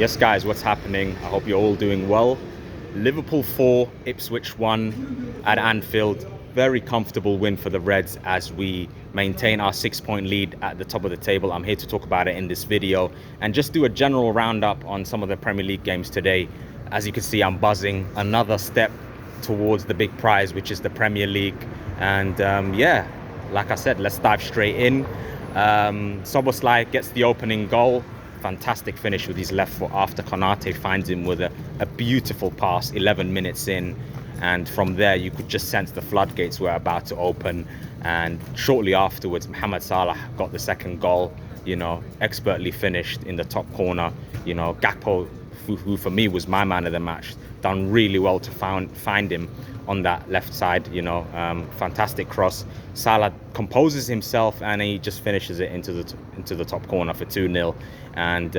Yes, guys, what's happening? I hope you're all doing well. Liverpool 4, Ipswich 1 at Anfield. Very comfortable win for the Reds as we maintain our 6-point lead at the top of the table. I'm here to talk about it in this video and just do a general roundup on some of the Premier League games today. As you can see, I'm buzzing. Another step towards the big prize, which is the Premier League. And yeah, like I said, let's dive straight in. Szoboszlai gets the opening goal. Fantastic finish with his left foot after Konate finds him with a beautiful pass 11 minutes in, and from there you could just sense the floodgates were about to open. And shortly afterwards, Mohamed Salah got the second goal, expertly finished in the top corner. Gakpo, who for me was my man of the match, done really well to find him on that left side. Fantastic cross. Salah composes himself and he just finishes it into the top corner for 2-0. And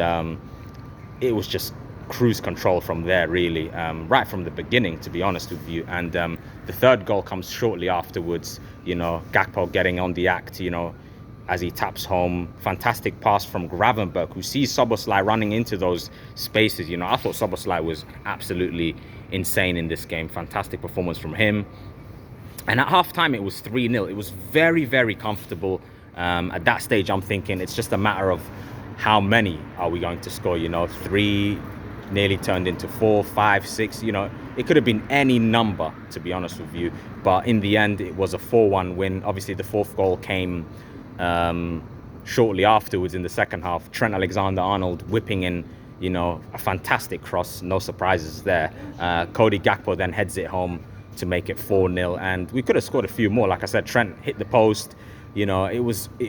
it was just cruise control from there, really, right from the beginning, to be honest with you. And the third goal comes shortly afterwards. Gakpo getting on the act, as he taps home. Fantastic pass from Gravenberch, who sees Szoboszlai running into those spaces. I thought Szoboszlai was absolutely insane in this game. Fantastic performance from him. And at half-time, it was 3-0. It was very, very comfortable. At that stage, I'm thinking it's just a matter of how many are we going to score. 3 nearly turned into 4, 5, 6. It could have been any number, to be honest with you. But in the end, it was a 4-1 win. Obviously, the fourth goal came shortly afterwards in the second half. Trent Alexander-Arnold whipping in, a fantastic cross. No surprises there. Cody Gakpo then heads it home to make it 4-0. And we could have scored a few more. Like I said, Trent hit the post. It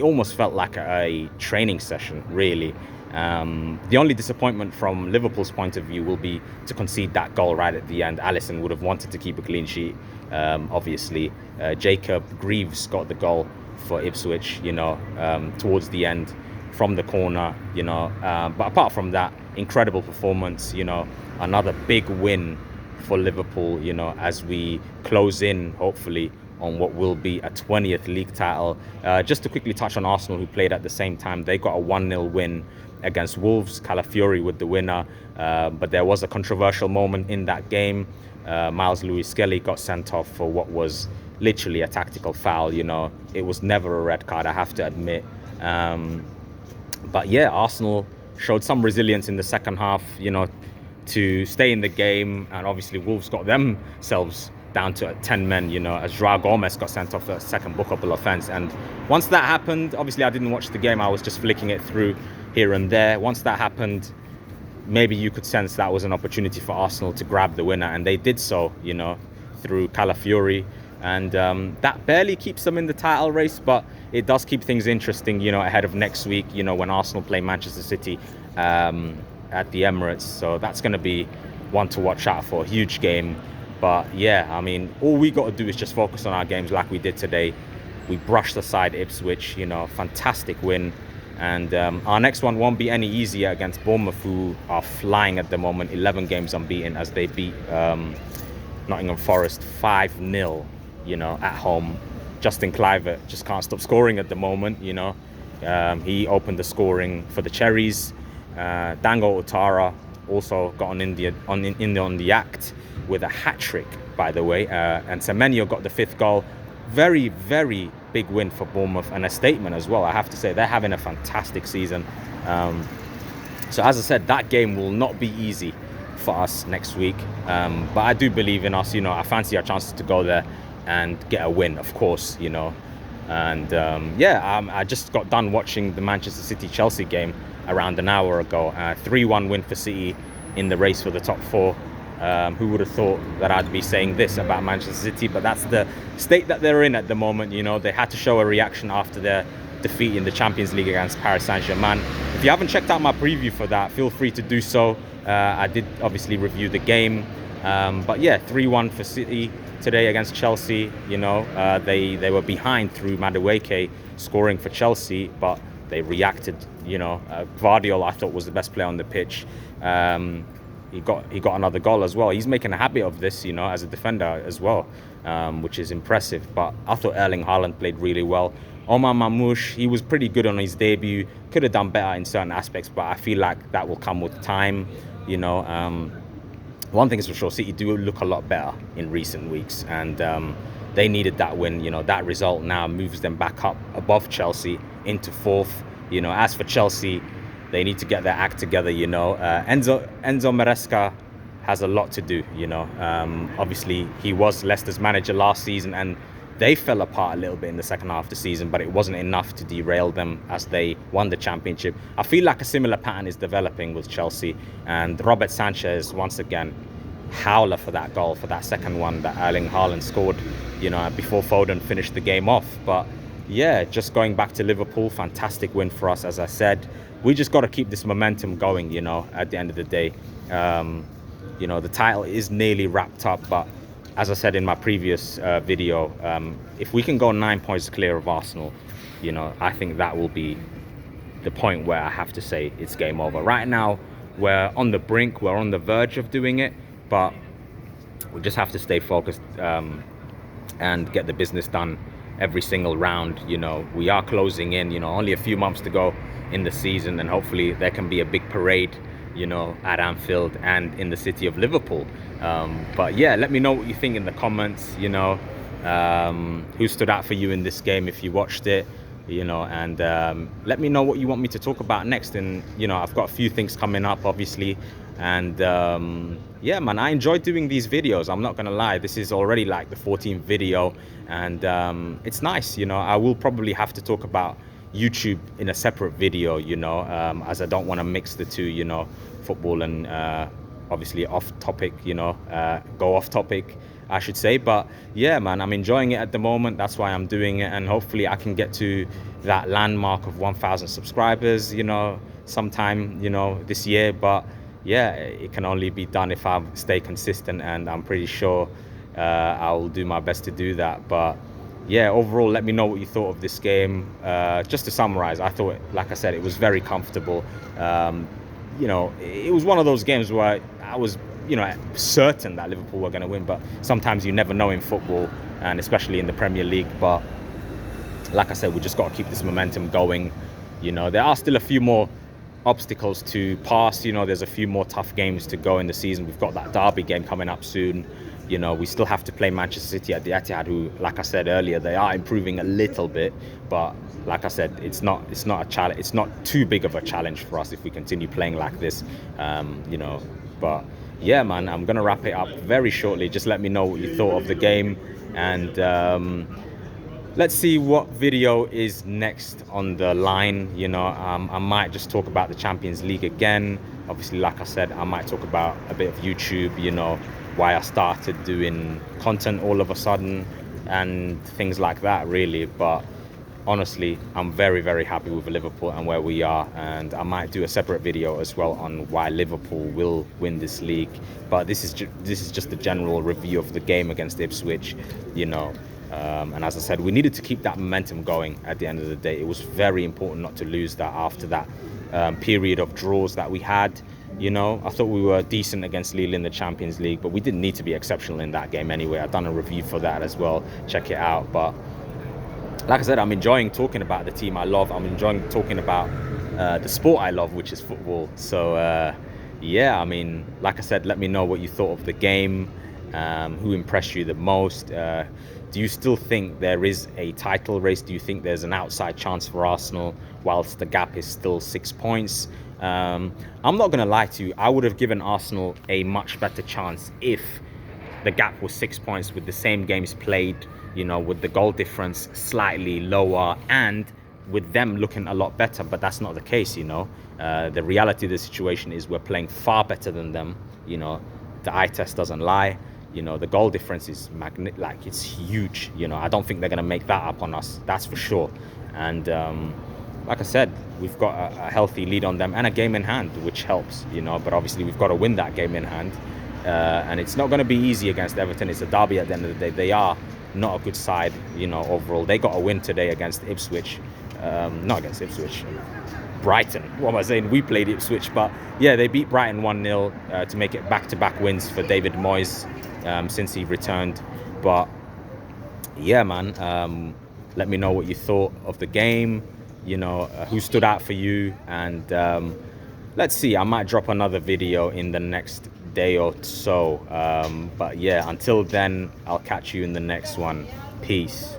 almost felt like a training session, really. The only disappointment from Liverpool's point of view will be to concede that goal right at the end. Alisson would have wanted to keep a clean sheet, obviously. Jacob Greaves got the goal for Ipswich, towards the end from the corner, but apart from that, incredible performance, another big win for Liverpool, as we close in, hopefully, on what will be a 20th league title. Just to quickly touch on Arsenal, who played at the same time, they got a 1-0 win against Wolves. Calafiori with the winner, but there was a controversial moment in that game. Miles Lewis-Skelly got sent off for what was literally a tactical foul. It was never a red card, I have to admit. But yeah, Arsenal showed some resilience in the second half, to stay in the game. And obviously Wolves got themselves down to 10 men, as Joao Gomez got sent off for a second bookable offence. And once that happened, obviously I didn't watch the game, I was just flicking it through here and there. Once that happened, maybe you could sense that was an opportunity for Arsenal to grab the winner, and they did so, through Calafiori. And that barely keeps them in the title race, but it does keep things interesting, ahead of next week, when Arsenal play Manchester City at the Emirates. So that's going to be one to watch out for, a huge game. But yeah, I mean, all we got to do is just focus on our games like we did today. We brushed aside Ipswich, fantastic win. And our next one won't be any easier against Bournemouth, who are flying at the moment, 11 games unbeaten, as they beat Nottingham Forest 5-0, at home. Justin Kluivert just can't stop scoring at the moment, He opened the scoring for the Cherries. Dango Ouattara also got on the act with a hat-trick, by the way. And Semenyo got the 5th goal. Very, very big win for Bournemouth, and a statement as well, I have to say. They're having a fantastic season. So as I said, that game will not be easy for us next week. But I do believe in us, I fancy our chances to go there and get a win, of course, And I just got done watching the Manchester City-Chelsea game around an hour ago. 3-1 win for City in the race for the top 4. Who would have thought that I'd be saying this about Manchester City? But that's the state that they're in at the moment. They had to show a reaction after their defeat in the Champions League against Paris Saint-Germain. If you haven't checked out my preview for that, feel free to do so. I did obviously review the game. But yeah, 3-1 for City today against Chelsea. They were behind through Madueke scoring for Chelsea, but they reacted. Gvardiol, I thought, was the best player on the pitch. He got another goal as well. He's making a habit of this, as a defender as well, which is impressive. But I thought Erling Haaland played really well. Omar Mamouche, he was pretty good on his debut. Could have done better in certain aspects, but I feel like that will come with time. You know, one thing is for sure, City do look a lot better in recent weeks, and they needed that win. You know, that result now moves them back up above Chelsea into fourth. You know, as for Chelsea, they need to get their act together. You know, Enzo Maresca has a lot to do. You know, obviously he was Leicester's manager last season, and they fell apart a little bit in the second half of the season, but it wasn't enough to derail them as they won the championship. I feel like a similar pattern is developing with Chelsea, and Robert Sanchez, once again, howler for that goal, for that second one that Erling Haaland scored, you know, before Foden finished the game off. But yeah, just going back to Liverpool, fantastic win for us, as I said. We just got to keep this momentum going, you know, at the end of the day. You know, the title is nearly wrapped up, but as I said in my previous video, if we can go 9 points clear of Arsenal, you know, I think that will be the point where I have to say it's game over. Right now, we're on the brink, we're on the verge of doing it, but we just have to stay focused and get the business done every single round. You know, we are closing in, you know, only a few months to go in the season, and hopefully there can be a big parade, you know, at Anfield and in the city of Liverpool. But yeah, let me know what you think in the comments, you know, who stood out for you in this game if you watched it, you know, and let me know what you want me to talk about next. And, you know, I've got a few things coming up, obviously. And yeah, man, I enjoy doing these videos. I'm not going to lie. This is already like the 14th video, and it's nice, you know. I will probably have to talk about YouTube in a separate video, you know, as I don't want to mix the two, you know, football and obviously off topic, you know, go off topic, I should say. But yeah, man, I'm enjoying it at the moment. That's why I'm doing it, and hopefully I can get to that landmark of 1,000 subscribers, you know, sometime, you know, this year. But yeah, it can only be done if I stay consistent, and I'm pretty sure I'll do my best to do that. But yeah, overall, let me know what you thought of this game. Just to summarize, I thought, like I said, it was very comfortable. You know, it was one of those games where I was, you know, certain that Liverpool were going to win, but sometimes you never know in football, and especially in the Premier League. But like I said, we just got to keep this momentum going. You know, there are still a few more obstacles to pass. You know, there's a few more tough games to go in the season. We've got that derby game coming up soon. You know, we still have to play Manchester City at the Etihad, who, like I said earlier, they are improving a little bit. But like I said, it's not a challenge. It's not too big of a challenge for us if we continue playing like this. You know, but yeah, man, I'm gonna wrap it up very shortly. Just let me know what you thought of the game, and let's see what video is next on the line. You know, I might just talk about the Champions League again. Obviously, like I said, I might talk about a bit of YouTube, you know, why I started doing content all of a sudden and things like that, really. But honestly, I'm very, very happy with Liverpool and where we are, and I might do a separate video as well on why Liverpool will win this league. But this is just a general review of the game against Ipswich, you know. And as I said, we needed to keep that momentum going at the end of the day. It was very important not to lose that after that period of draws that we had. You know, I thought we were decent against Lille in the Champions League, but we didn't need to be exceptional in that game anyway. I've done a review for that as well. Check it out. But like I said, I'm enjoying talking about the team I love. I'm enjoying talking about the sport I love, which is football. So, yeah, I mean, like I said, let me know what you thought of the game. Who impressed you the most? Do you still think there is a title race? Do you think there's an outside chance for Arsenal whilst the gap is still 6 points? I'm not going to lie to you. I would have given Arsenal a much better chance if the gap was 6 points with the same games played, you know, with the goal difference slightly lower and with them looking a lot better. But that's not the case, you know. The reality of the situation is we're playing far better than them. You know, the eye test doesn't lie. You know, the goal difference is it's huge. You know, I don't think they're going to make that up on us. That's for sure. And like I said, we've got a healthy lead on them and a game in hand, which helps, you know. But obviously, we've got to win that game in hand. And it's not going to be easy against Everton. It's a derby at the end of the day. They are not a good side, you know, overall. They got a win today against Ipswich. Not against Ipswich. Brighton. What am I saying? We played Ipswich. But yeah, they beat Brighton 1-0 to make it back-to-back wins for David Moyes since he returned. But yeah, man, Let me know what you thought of the game, you know, who stood out for you. And let's see, I might drop another video in the next day or so. But yeah, until then, I'll catch you in the next one. Peace.